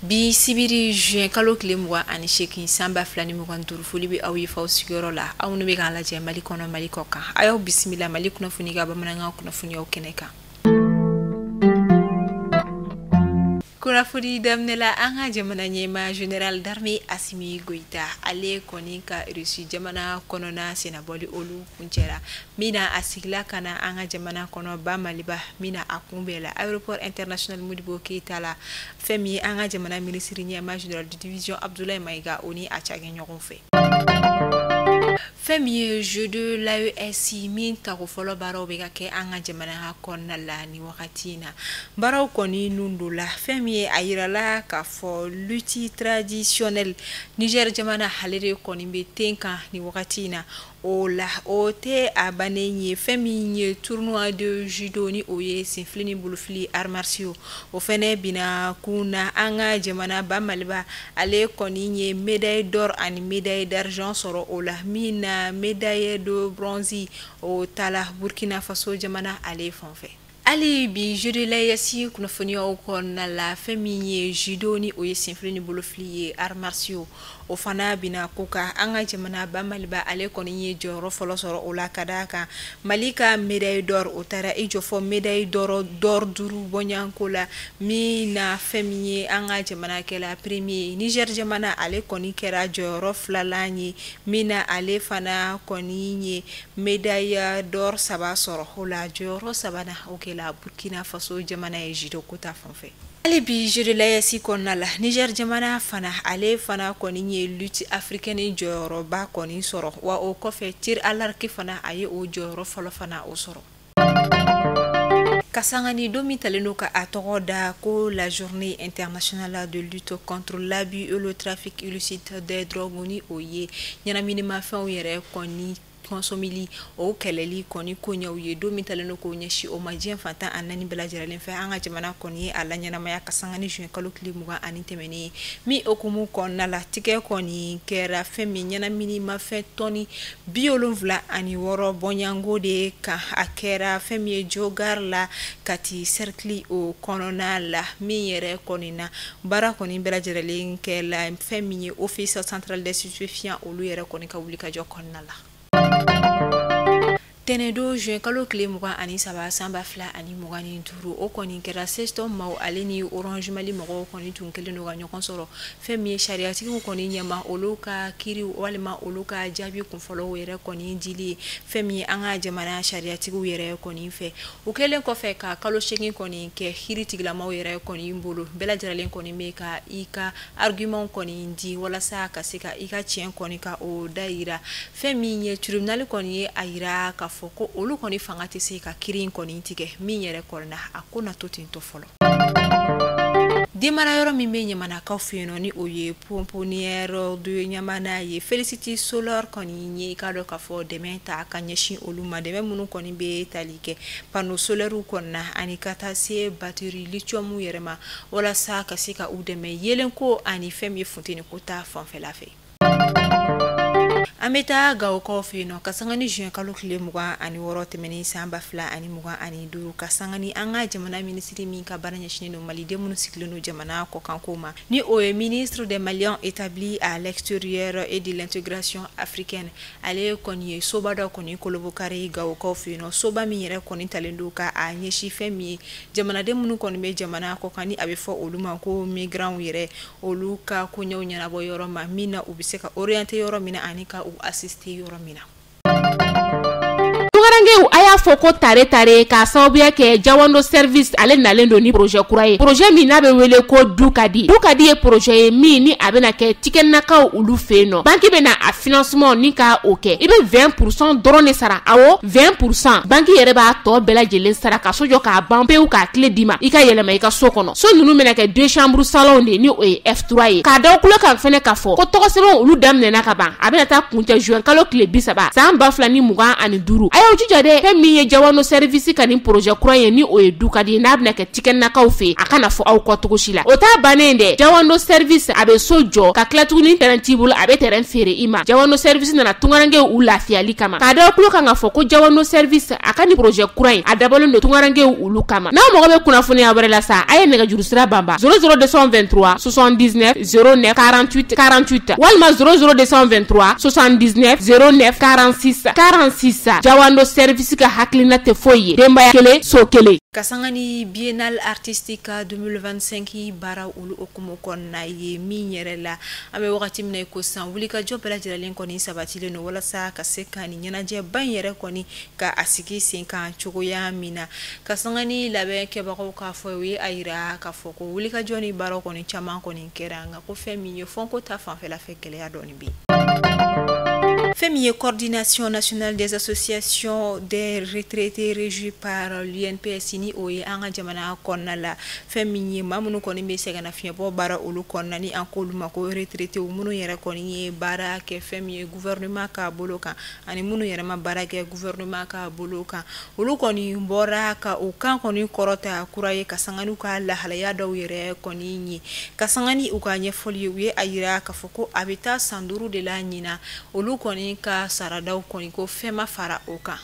Bi sibiri juin kalo kile mugan ani seegin sanba fila ni mugan duuru foli bɛ aw ye faw sigiyɔrɔ la aw minnu bɛ k'an lajɛ Mali kɔnɔ Mali kɔ kan a y'aw bisimila Mali kunnafoni ka bamanankan kunnafoniyaw kɛnɛ kan. Kunnafoni daminɛ la an ka jamana ɲɛmaa Général d'armée Assimi Goïta ale kɔni ka Russie jamana kɔnɔna senabɔli olu kuncɛra mina a sigila ka na an ka jamana kɔnɔ ba Maliba mina a kunbɛn la aéroport international Modibo Keïta la fɛn min ye an ka jamana ministre ɲɛmaa général de division Abdoulaye Maïga o ni a cakɛ ɲɔgɔn fɛ. Fɛn min ye jeu de l'AES min tako fɔlɔ baaraw bɛ ka kɛ an ka jamana kɔnɔna la ni wagati in na baaraw kɔni nun do la fɛn min ye a yirala k'a fɔ lutte traditionnelle Niger jamana ale de kɔni bɛ ten kan ni wagati in na o la o tɛ a bannen ye fɛn min ye tournoi de judo ni o ye senfili ni bolofili arts martiaux o fɛnɛ bina kun na an ka jamana ba Maliba ale kɔni ye médaille d'or ani médaille d'argent sɔrɔ o la min na médaille de bronze o tala Burkina Faso jamana ale fanfɛ. Ali bi jeu de l'AES kunnafoniyaw kɔnɔna la fɛn min ye judo ni o ye senfili ni bolofili ye arts martiaux o fana bina ko ka an ka jamana ba Maliba ale kɔni ye jɔyɔrɔ fɔlɔ sɔrɔ o la ka d'a kan Mali ka médaille d'or o taara i jɔ fɔ médaille d'or duuru bɔɲanko la min na fɛn min ye an ka jamana kɛla premier Niger jamana ale kɔni kɛra jɔyɔrɔ filalan ye min na ale fana kɔni ye médaille d'or 3 sɔrɔ o la jɔyɔrɔ 3nan o kɛla Burkina Faso jamana ye judo ko ta fanfɛ. Ale bi jeu de l'AES kɔnɔna la Niger jamana fana ale fana kɔni ye lutte africaine jɔyɔrɔba kɔni sɔrɔ wa o kɔfɛ tir à l'arc fana a ye o jɔyɔrɔ fɔlɔ fana o sɔrɔ. Kasangani domi taleno ka a tɔgɔ da ko la journée internationale de lutte contre l'abus et le trafic illicite des drogues ni o ye ɲɛnaminimafɛnw yɛrɛ kɔni kɔnsɔmili o kɛlɛli kɔni koɲɛw ye don min taleno ko ɲɛsi o ma diɲɛ fantan a naani bɛɛ lajɛlen fɛ an ka jamana kɔni ye a la ɲɛnamaya ka sanga ni juin kalo tile 20 ani tɛmɛnen ye min okumu kɔnɔna la tigɛ kɔni kɛra fɛn min ɲɛnaminimafɛn tɔni 76 bɔɲango de kan a kɛra fɛn min ye jogar la kati cercle o kɔnɔna la min yɛrɛ kɔni na baara kɔni bɛɛ lajɛlen kɛla fɛn min ye office central des stupéfiants olu yɛrɛ kɔni ka wuli ka jɔ kɔnɔna la. Tɛnɛdo juin kalo tile 23 sanba fila ani 25 o kɔni kɛra sexton maw ale ni Orange Mali mɔgɔw kɔni tun kelen do ka ɲɔgɔn sɔrɔ fɛn min ye sariatigiw kɔni ɲɛma olu ka kiri walima olu ka jaabi kunfɔlɔw yɛrɛ kɔni dili fɛn min ye an ka jamana sariatigiw yɛrɛ kɔni fɛ o kɛlen kɔfɛ ka kalo 8 kɔni kɛ kiritigilamaw yɛrɛ kɔni bolo bɛɛ lajɛlen kɔni bɛ ka i ka argument kɔni di walasa ka se ka i ka tiɲɛ kɔni ka o dayira fɛn min ye tribunal kɔni ye a yira ka fɔ ko olu kɔni fanga tɛ se ka kirin kɔni tigɛ min yɛrɛ kɔrɔna a ko na to ten to fɔlɔ. Demara yɔrɔ min bɛ ɲamanakaw fɛ yen ni o ye pomponnière de ɲamana ye Félicité Solar kɔni ye ka dɔn ka fɔ dɛmɛ ta ka ɲɛsin olu ma dɛmɛ minnu kɔni bɛ tali kɛ panneau solaire kɔnɔna ani ka taa se batterie lithium yɛrɛ ma walasa ka se ka u dɛmɛ yelenko ani fɛn min ye funteni ko ta fanfɛla fɛ. An bɛ taa Gawokaw fɛ yen ka sanga ni juin kalo tile 26 tɛmɛnen sanba fila ani 25 ka sanga ni an ka jamana ministre min ka baara ɲɛsinnen don maliden minnu sigilen don jamana kɔkanko ma ni o ye ministre des Maliens établis à l'extérieur et de l'intégration africaine ale kɔni ye soba dɔ kɔni kolobokari Gawokaw fɛ yen soba min yɛrɛ kɔni talen don ka a ɲɛsi fɛn min ye jamanaden minnu kɔni bɛ jamana kɔkan ni a bɛ fɔ olu ma ko migrants yɛrɛ olu ka koɲɛw ɲɛnabɔ yɔrɔ ma min na u bɛ se ka orienter yɔrɔ min na ani ka u assister yɔrɔ min na. A y'a fɔ ko tare ka sababuya kɛ Jawando service ale nalen don ni projet kura ye projet min n'a bɛ wele ko Dukadi ye projet ye min ni a bɛna kɛ tikɛnakaw olu fɛ yen nɔ banque bɛna a financement ni ka o kɛ i bɛ 20% dɔrɔn de sara awɔ 20% banque yɛrɛ b'a tɔ bɛɛ lajɛlen sara ka so jɔ k'a ban pewu k'a tile d'i ma i ka yɛlɛma i ka so kɔnɔ so ninnu bɛna kɛ 2 chambre salon de ni o ye F3 ye k'a da kulo kan fɛnɛ ka fɔ ko tɔgɔsɛbɛn olu daminɛna ka ban a bɛna taa kuncɛ juin kalo tile 30 san 2025 a y'aw jija dɛ fɛn min ye jawano service ka ni projet kura ye ni o ye du ka di n'a bɛna kɛ tikɛnnakaw fe a kana fɔ aw kɔ cogo si la o t'a bannen dɛ jawano service a bɛ so jɔ ka tila tuguni terrain t'i bolo a bɛ terrain feere i ma jawano service nana tungaranke u lafiyali kama k'a da kulo kan ka fɔ ko jawano service a ka ni projet kura ye a dabɔlen don tungaranke ulu kama n'aw mɔgɔ bɛ kunnafoniya wɛrɛ la sa a ye nɛgɛjuru sira banba 00223 79 09 48 48 walima 00223 79 09 46 46 jawano service ka hakilina tɛ foyi ye denbaya kelen so kelen kasangani biennale artistique 2025 bara ulu okumu konna ye min yɛrɛ la an bɛ wagati min na ko san wuli ka jɔ bɛɛ lajɛlen kɔni sabatilen no walasa ka se ka ni ɲɛnajɛ ba in yɛrɛ kɔni ka a sigi sen kan cogoya min na kasangani labɛn kɛbagaw k'a fɔ u ye a yira k'a fɔ ko wuli ka jɔ ni baara kɔni caman kɔni kɛra nka ko fɛn min ye fɔnko ta fanfɛla fɛ gɛlɛya dɔɔni bi Fémie coordination nationale des associations des retraités régies par l'UNPS ni oye anga jamana konna la fémie mamunu koni be segana fiebo bara olu konna ni ankolu mako retraité u munu yere koni bara ke fémie gouvernement ka boloka ani munu yere ma bara ke gouvernement ka boloka olu koni mbora ka u kan koni korota kuraye kasangani ka la halaya daw yere koni ni kasangani u ka nyefoli ye ayira ka foko abita sanduru de la nyina olu koni ka saradaw koni ko fema fara oka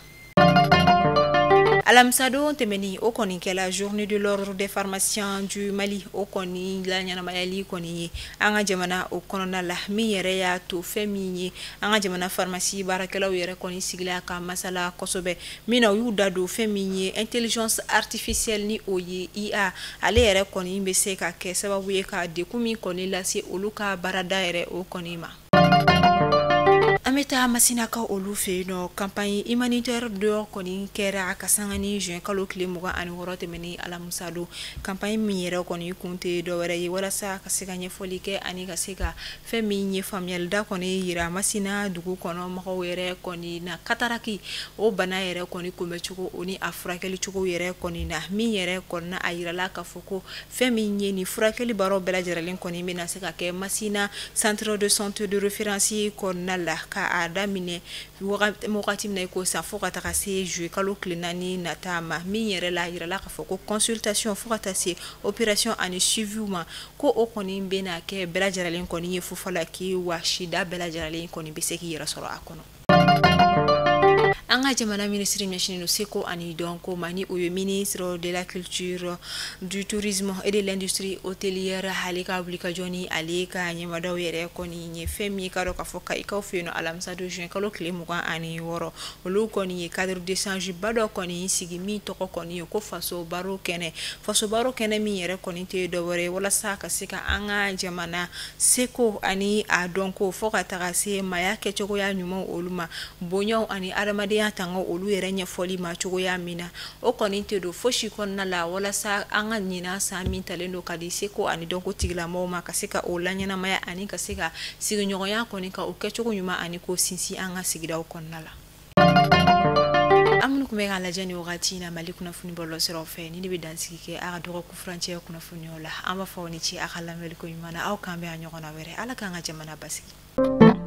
Alamsado temeni o koni ke la journée de l'ordre des pharmaciens du Mali o koni la nyana mayali koni anga jamana o konona la mi yere ya to femi anga jamana pharmacie barakelaw yere koni sigila ka masala kosobe mina yu dado femi intelligence artificielle ni oye IA ale yere koni be se ka ke sababu ye ka dekumi koni la si oluka barada yere o koni ma Ameta masina ka olu fe no campagne humanitaire de koni kera kasangani juin kalo kile muga ani worote meni alamusado campagne mi yere koni kunte do were yi wala sa kasega nyefoli ke ani kasega femi nye familial da koni yira masina dugu kono mako yere koni na kataraki o bana yere koni kumbe chuko oni afrakeli chuko yere koni na mi yere konna ayira la ka foko femi nye ni frakeli baro bela jeralen koni mina seka ke masina centre de santé de référence konna la ka adamine wakati mna ko sa fo kata ka se jouer kalo klinani natama mi yere la yira la ka foko consultation fo kata se opération ani suivement ko o koni mbena ke bela jeralen koni ye fufala ki wa shida bela jeralen koni beseki yira soro akono Anga jamana ministre nyashino seko ani donko mani uyo ministre de la culture du tourisme et de l'industrie hôtelière halika publika joni alika nyamadaw yere koni nye femi karo ka foka ikaw feno alamsa do juin kalo kle muga ani woro olu koni cadre d'échange bado koni sigi mi toko koni ko faso baro kene mi yere koni te do wore wala saka sika anga jamana seko ani a donko foka tagase maya ke choko ya nyuma oluma bonyo ani aramade tango olu yere nya foli ma chogo ya mina o koni te do foshi konna la wala sa anga nyina sa min talendo kadi seko ani donko tigla moma kaseka o lanyana maya ani kaseka sigi nyogo ya koni ka o kechogo nyuma ani ko sinsi anga sigida o konna la amunu kumega la jani wakati na mali kuna funi bolo sero fe ni be dansiki ke aga doko ku frontière kuna funi ola ama fawni ci akala mel ko yumana aw kambe anyo na were ala ka nga jamana basiki